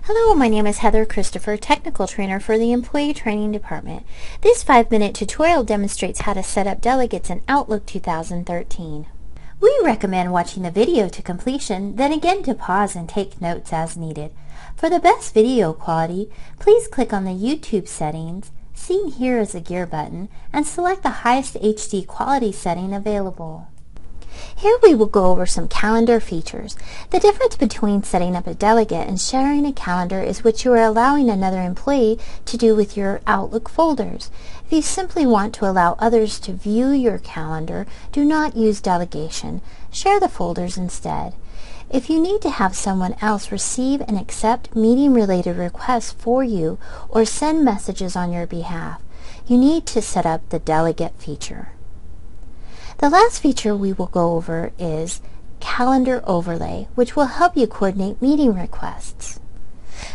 Hello, my name is Heather Christopher, Technical Trainer for the Employee Training Department. This 5-minute tutorial demonstrates how to set up delegates in Outlook 2013. We recommend watching the video to completion, then again to pause and take notes as needed. For the best video quality, please click on the YouTube settings, seen here as a gear button, and select the highest HD quality setting available. Here we will go over some calendar features. The difference between setting up a delegate and sharing a calendar is what you are allowing another employee to do with your Outlook folders. If you simply want to allow others to view your calendar, do not use delegation. Share the folders instead. If you need to have someone else receive and accept meeting-related requests for you or send messages on your behalf, you need to set up the delegate feature. The last feature we will go over is Calendar Overlay, which will help you coordinate meeting requests.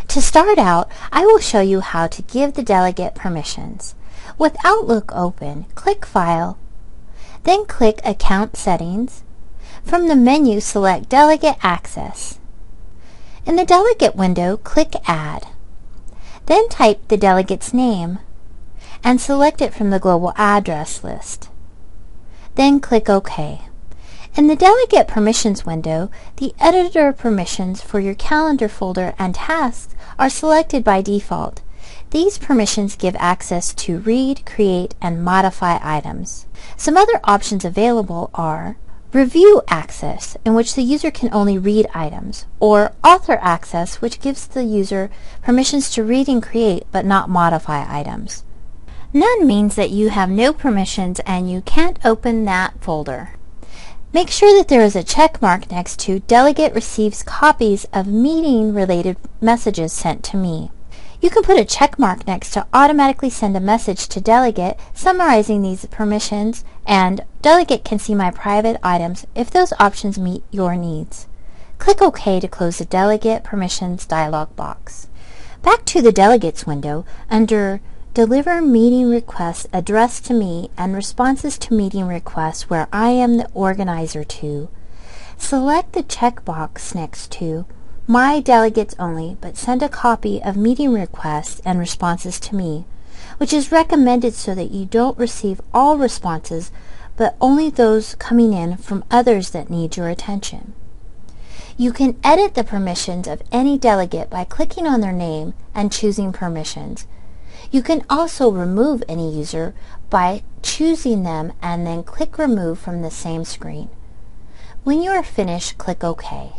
To start out, I will show you how to give the delegate permissions. With Outlook open, click File, then click Account Settings. From the menu, select Delegate Access. In the Delegate window, click Add. Then type the delegate's name and select it from the global address list. Then click OK. In the Delegate Permissions window, the editor permissions for your calendar folder and tasks are selected by default. These permissions give access to read, create, and modify items. Some other options available are Review Access, in which the user can only read items, or Author Access, which gives the user permissions to read and create but not modify items. None means that you have no permissions and you can't open that folder. Make sure that there is a check mark next to Delegate receives copies of meeting-related messages sent to me. You can put a check mark next to automatically send a message to Delegate summarizing these permissions, and Delegate can see my private items if those options meet your needs. Click OK to close the Delegate Permissions dialog box. Back to the Delegates window, under Deliver meeting requests addressed to me and responses to meeting requests where I am the organizer to. Select the checkbox next to My Delegates Only, but send a copy of meeting requests and responses to me, which is recommended so that you don't receive all responses, but only those coming in from others that need your attention. You can edit the permissions of any delegate by clicking on their name and choosing permissions. You can also remove any user by choosing them and then click Remove from the same screen. When you are finished, click OK.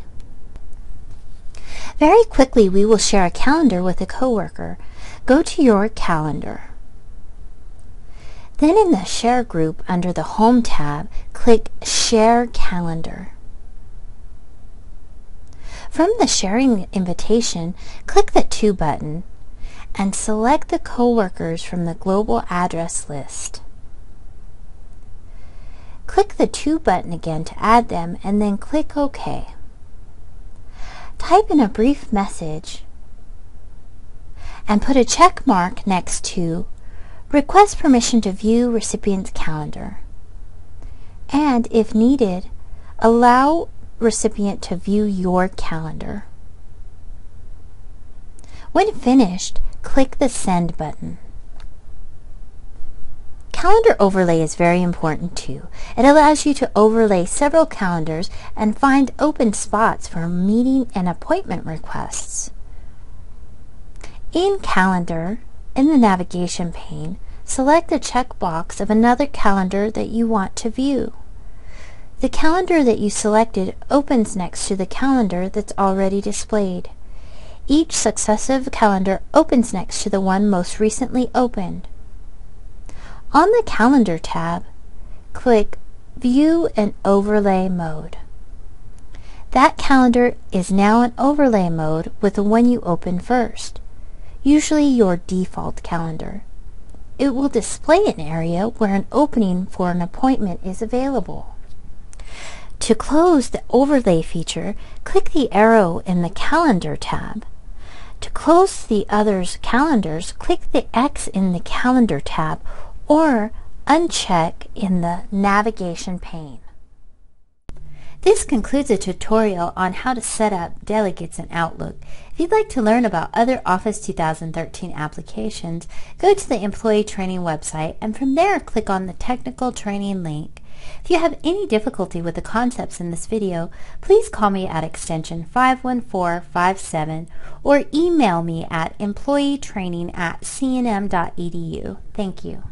Very quickly, we will share a calendar with a coworker. Go to your calendar. Then in the Share group under the Home tab, click Share Calendar. From the sharing invitation, click the To button and select the coworkers from the global address list. Click the To button again to add them and then click OK. Type in a brief message and put a check mark next to Request permission to view recipient's calendar, and if needed, allow recipient to view your calendar. When finished, click the Send button. Calendar overlay is very important too. It allows you to overlay several calendars and find open spots for meeting and appointment requests. In Calendar, in the navigation pane, select the checkbox of another calendar that you want to view. The calendar that you selected opens next to the calendar that's already displayed. Each successive calendar opens next to the one most recently opened. On the Calendar tab, click View in Overlay Mode. That calendar is now in overlay mode with the one you opened first, usually your default calendar. It will display an area where an opening for an appointment is available. To close the overlay feature, click the arrow in the Calendar tab. To close the others' calendars, click the X in the Calendar tab or uncheck in the navigation pane. This concludes a tutorial on how to set up Delegates in Outlook. If you'd like to learn about other Office 2013 applications, go to the Employee Training website and from there click on the Technical Training link. If you have any difficulty with the concepts in this video, please call me at extension 51457 or email me at employeetraining@cnm.edu. Thank you.